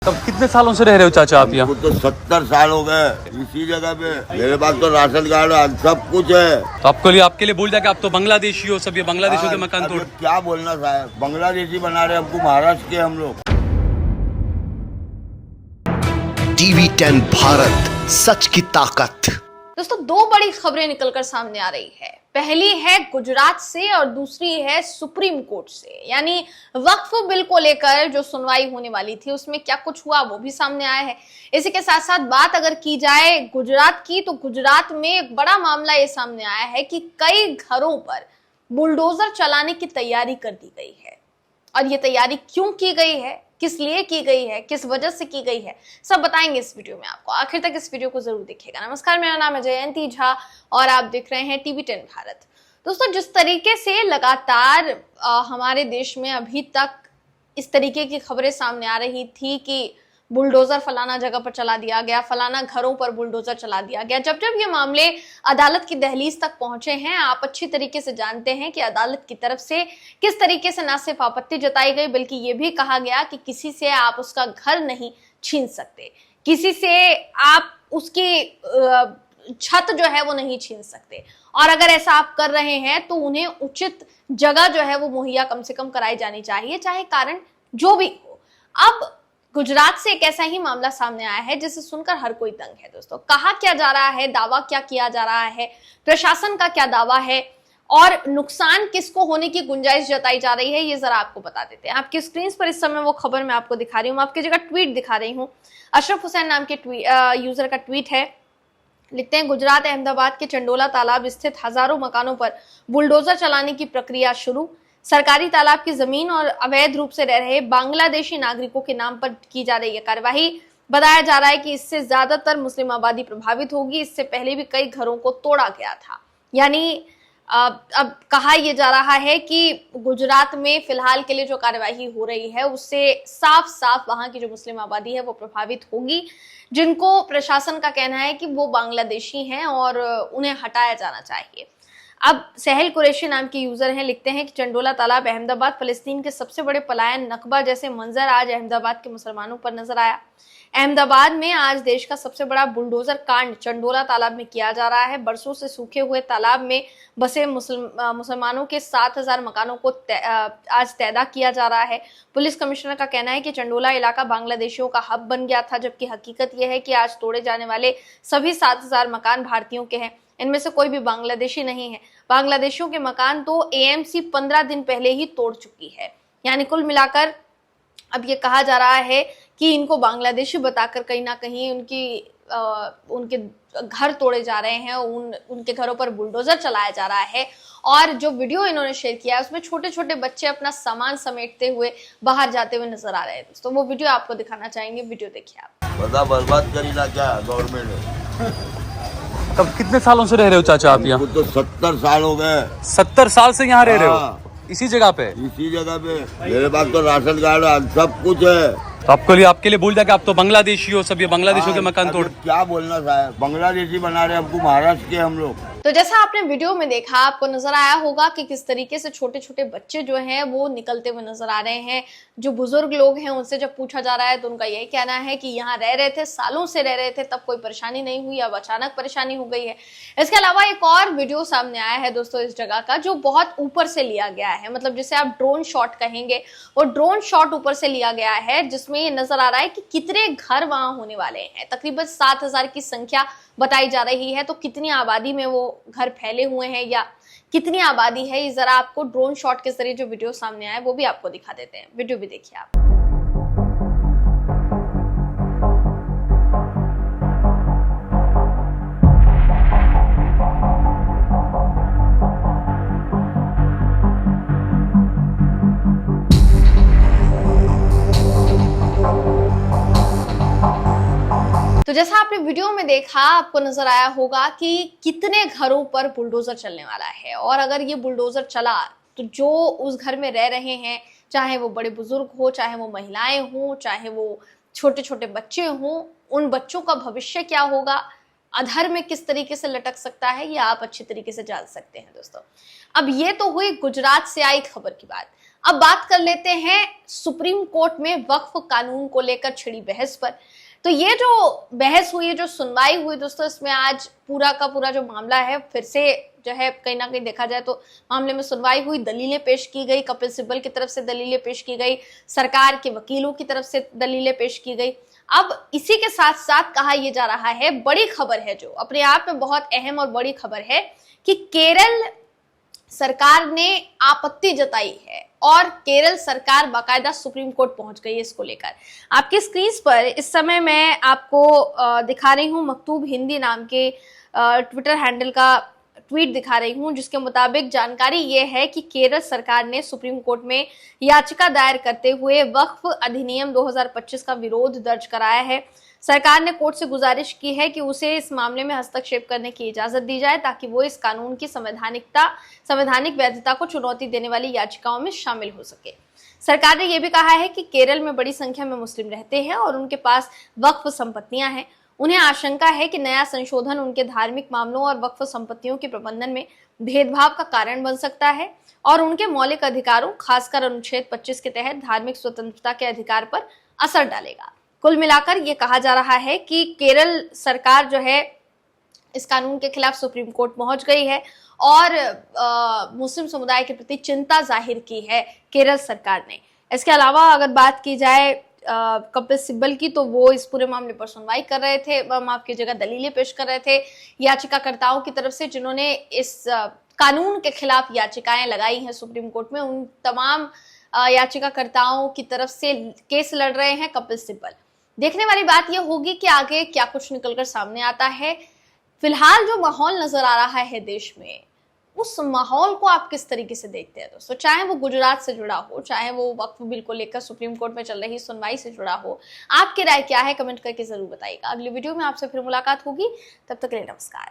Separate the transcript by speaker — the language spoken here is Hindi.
Speaker 1: तब कितने सालों से रह रहे हो चाचा आप यहाँ?
Speaker 2: तो 70 साल हो गए इसी जगह पे। मेरे पास तो राशन कार्ड है, सब कुछ है।
Speaker 1: तो आपके लिए बोल दिया कि आप तो बांग्लादेशी हो, सब ये बांग्लादेशियों के मकान तोड़।
Speaker 2: क्या बोलना साहब, बांग्लादेशी बना रहे हमको, महाराष्ट्र के हम लोग।
Speaker 3: टीवी 10 भारत, सच की ताकत।
Speaker 4: दोस्तों, दो बड़ी खबरें निकलकर सामने आ रही है। पहली है गुजरात से और दूसरी है सुप्रीम कोर्ट से। यानी वक्फ बिल को लेकर जो सुनवाई होने वाली थी उसमें क्या कुछ हुआ वो भी सामने आया है। इसी के साथ साथ बात अगर की जाए गुजरात की, तो गुजरात में एक बड़ा मामला ये सामने आया है कि कई घरों पर बुलडोजर चलाने की तैयारी कर दी गई है। और ये तैयारी क्यों की गई है, किस लिए की गई है, किस वजह से की गई है, सब बताएंगे इस वीडियो में आपको। आखिर तक इस वीडियो को जरूर देखिएगा। नमस्कार, मेरा नाम है जयंती झा और आप देख रहे हैं टीवी 10 भारत। दोस्तों, जिस तरीके से लगातार हमारे देश में अभी तक इस तरीके की खबरें सामने आ रही थी कि बुलडोजर फलाना जगह पर चला दिया गया, फलाना घरों पर बुलडोजर चला दिया गया, जब जब ये मामले अदालत की दहलीज तक पहुंचे हैं, आप अच्छी तरीके से जानते हैं कि अदालत की तरफ से किस तरीके से न सिर्फ आपत्ति जताई गई, बल्कि ये भी कहा गया कि किसी से आप उसका घर नहीं छीन सकते, किसी से आप उसकी छत जो है वो नहीं छीन सकते, और अगर ऐसा आप कर रहे हैं तो उन्हें उचित जगह जो है वो मुहैया कम से कम कराई जानी चाहिए, चाहे कारण जो भी हो। अब गुजरात से एक ऐसा ही मामला सामने आया है जिसे सुनकर हर कोई दंग है। दोस्तों, कहा क्या जा रहा है, दावा क्या किया जा रहा है, प्रशासन का क्या दावा है और नुकसान किसको होने की गुंजाइश जताई जा रही है, ये जरा आपको बता देते हैं। आपकी स्क्रीन पर इस समय वो खबर मैं आपको दिखा रही हूँ, आपकी जगह ट्वीट दिखा रही हूँ। अशरफ हुसैन नाम के यूजर का ट्वीट है। लिखते हैं, गुजरात अहमदाबाद के चंडोला तालाब स्थित हजारों मकानों पर बुलडोजर चलाने की प्रक्रिया शुरू। सरकारी तालाब की जमीन और अवैध रूप से रह रहे बांग्लादेशी नागरिकों के नाम पर की जा रही है कार्यवाही। बताया जा रहा है कि इससे ज्यादातर मुस्लिम आबादी प्रभावित होगी। इससे पहले भी कई घरों को तोड़ा गया था। यानी अब कहा यह जा रहा है कि गुजरात में फिलहाल के लिए जो कार्यवाही हो रही है उससे साफ साफ वहां की जो मुस्लिम आबादी है वो प्रभावित होगी, जिनको प्रशासन का कहना है कि वो बांग्लादेशी हैं और उन्हें हटाया जाना चाहिए। अब सहल कुरैशी नाम के यूजर हैं, लिखते हैं कि चंडोला तालाब अहमदाबाद, फलस्तीन के सबसे बड़े पलायन नकबा जैसे मंजर आज अहमदाबाद के मुसलमानों पर नजर आया। अहमदाबाद में आज देश का सबसे बड़ा बुलडोजर कांड चंडोला तालाब में किया जा रहा है। बरसों से सूखे हुए तालाब में बसे मुसलमानों के 7000 मकानों को आज तैदा किया जा रहा है। पुलिस कमिश्नर का कहना है कि चंडोला इलाका बांग्लादेशियों का हब बन गया था, जबकि हकीकत यह है कि आज तोड़े जाने वाले सभी 7000 मकान भारतीयों के हैं। इनमें से कोई भी बांग्लादेशी नहीं है। बांग्लादेशियों के मकान तो एएमसी 15 दिन पहले ही तोड़ चुकी है। यानी कुल मिलाकर अब ये कहा जा रहा है कि इनको बांग्लादेशी बताकर कहीं ना कहीं उनके घर तोड़े जा रहे हैं, उनके घरों पर बुलडोजर चलाया जा रहा है। और जो वीडियो इन्होंने शेयर किया है उसमें छोटे छोटे बच्चे अपना सामान समेटते हुए बाहर जाते हुए नजर आ रहे हैं। दोस्तों, वो वीडियो आपको दिखाना चाहेंगे, वीडियो देखिए आप।
Speaker 2: बता बर्बाद करी ना क्या गवर्नमेंट ने।
Speaker 1: तब कितने सालों से रह रहे हो चाचा आप यहाँ?
Speaker 2: तो 70 साल हो गए।
Speaker 1: 70 साल से यहाँ रह रहे हो?
Speaker 2: हाँ।
Speaker 1: इसी जगह पे?
Speaker 2: इसी जगह पे। मेरे पास तो राशन कार्ड है, सब कुछ है।
Speaker 1: तो आपके लिए बोल दिया कि आप तो बांग्लादेशी हो, सब ये बांग्लादेशियों के मकान तोड़।
Speaker 2: क्या बोलना साहब, बांग्लादेशी बना रहे हमको, महाराष्ट्र के हम लोग।
Speaker 4: तो जैसा आपने वीडियो में देखा, आपको नजर आया होगा कि किस तरीके से छोटे छोटे बच्चे जो हैं वो निकलते हुए नजर आ रहे हैं। जो बुजुर्ग लोग हैं उनसे जब पूछा जा रहा है तो उनका यही कहना है कि यहाँ रह रहे थे, सालों से रह रहे थे, तब कोई परेशानी नहीं हुई, अब अचानक परेशानी हो गई है। इसके अलावा एक और वीडियो सामने आया है दोस्तों इस जगह का, जो बहुत ऊपर से लिया गया है, मतलब जिसे आप ड्रोन शॉट कहेंगे, वो ड्रोन शॉट ऊपर से लिया गया है, जिसमें ये नजर आ रहा है कि कितने घर वहां होने वाले हैं। तकरीबन 7000 की संख्या बताई जा रही है। तो कितनी आबादी में वो घर फैले हुए हैं या कितनी आबादी है, ये जरा आपको ड्रोन शॉट के जरिए जो वीडियो सामने आया है वो भी आपको दिखा देते हैं। वीडियो भी देखिए आप। तो जैसा आपने वीडियो में देखा, आपको नजर आया होगा कि कितने घरों पर बुलडोजर चलने वाला है। और अगर ये बुलडोजर चला तो जो उस घर में रह रहे हैं, चाहे वो बड़े बुजुर्ग हो, चाहे वो महिलाएं हों, चाहे वो छोटे छोटे बच्चे हों, उन बच्चों का भविष्य क्या होगा, अधर में किस तरीके से लटक सकता है, ये आप अच्छी तरीके से जान सकते हैं। दोस्तों, अब ये तो हुई गुजरात से आई खबर की बात। अब बात कर लेते हैं सुप्रीम कोर्ट में वक्फ कानून को लेकर छिड़ी बहस पर। तो ये जो बहस हुई, जो सुनवाई हुई दोस्तों, इसमें आज पूरा का पूरा जो मामला है फिर से जो है कहीं ना कहीं देखा जाए तो मामले में सुनवाई हुई, दलीलें पेश की गई, कपिल सिब्बल की तरफ से दलीलें पेश की गई, सरकार के वकीलों की तरफ से दलीलें पेश की गई। अब इसी के साथ साथ कहा यह जा रहा है, बड़ी खबर है जो अपने आप में बहुत अहम और बड़ी खबर है कि केरल सरकार ने आपत्ति जताई है और केरल सरकार बाकायदा सुप्रीम कोर्ट पहुंच गई है इसको लेकर। आपके स्क्रीन पर इस समय मैं आपको दिखा रही हूं, मकतूब हिंदी नाम के ट्विटर हैंडल का ट्वीट दिखा रही हूं, जिसके मुताबिक जानकारी ये है कि केरल सरकार ने सुप्रीम कोर्ट में याचिका दायर करते हुए वक्फ अधिनियम 2025 का विरोध दर्ज कराया है। सरकार ने कोर्ट से गुजारिश की है कि उसे इस मामले में हस्तक्षेप करने की इजाजत दी जाए ताकि वो इस कानून की संवैधानिक वैधता को चुनौती देने वाली याचिकाओं में शामिल हो सके। सरकार ने यह भी कहा है कि केरल में बड़ी संख्या में मुस्लिम रहते हैं और उनके पास वक्फ संपत्तियां हैं। उन्हें आशंका है कि नया संशोधन उनके धार्मिक मामलों और वक्फ संपत्तियों के प्रबंधन में भेदभाव का कारण बन सकता है और उनके मौलिक अधिकारों, खासकर अनुच्छेद 25 के तहत धार्मिक स्वतंत्रता के अधिकार पर असर डालेगा। कुल मिलाकर ये कहा जा रहा है कि केरल सरकार जो है इस कानून के खिलाफ सुप्रीम कोर्ट पहुंच गई है और मुस्लिम समुदाय के प्रति चिंता जाहिर की है केरल सरकार ने। इसके अलावा अगर बात की जाए कपिल सिब्बल की, तो वो इस पूरे मामले पर सुनवाई कर रहे थे, माफ कीजिएगा दलीलें पेश कर रहे थे याचिकाकर्ताओं की तरफ से जिन्होंने इस कानून के खिलाफ याचिकाएं लगाई हैं सुप्रीम कोर्ट में। उन तमाम याचिकाकर्ताओं की तरफ से केस लड़ रहे हैं कपिल सिब्बल। देखने वाली बात यह होगी कि आगे क्या कुछ निकलकर सामने आता है। फिलहाल जो माहौल नजर आ रहा है देश में, उस माहौल को आप किस तरीके से देखते हैं दोस्तों? चाहे वो गुजरात से जुड़ा हो, चाहे वो वक्फ बिल को लेकर सुप्रीम कोर्ट में चल रही सुनवाई से जुड़ा हो, आपकी राय क्या है कमेंट करके जरूर बताइएगा। अगली वीडियो में आपसे फिर मुलाकात होगी, तब तक के लिए नमस्कार।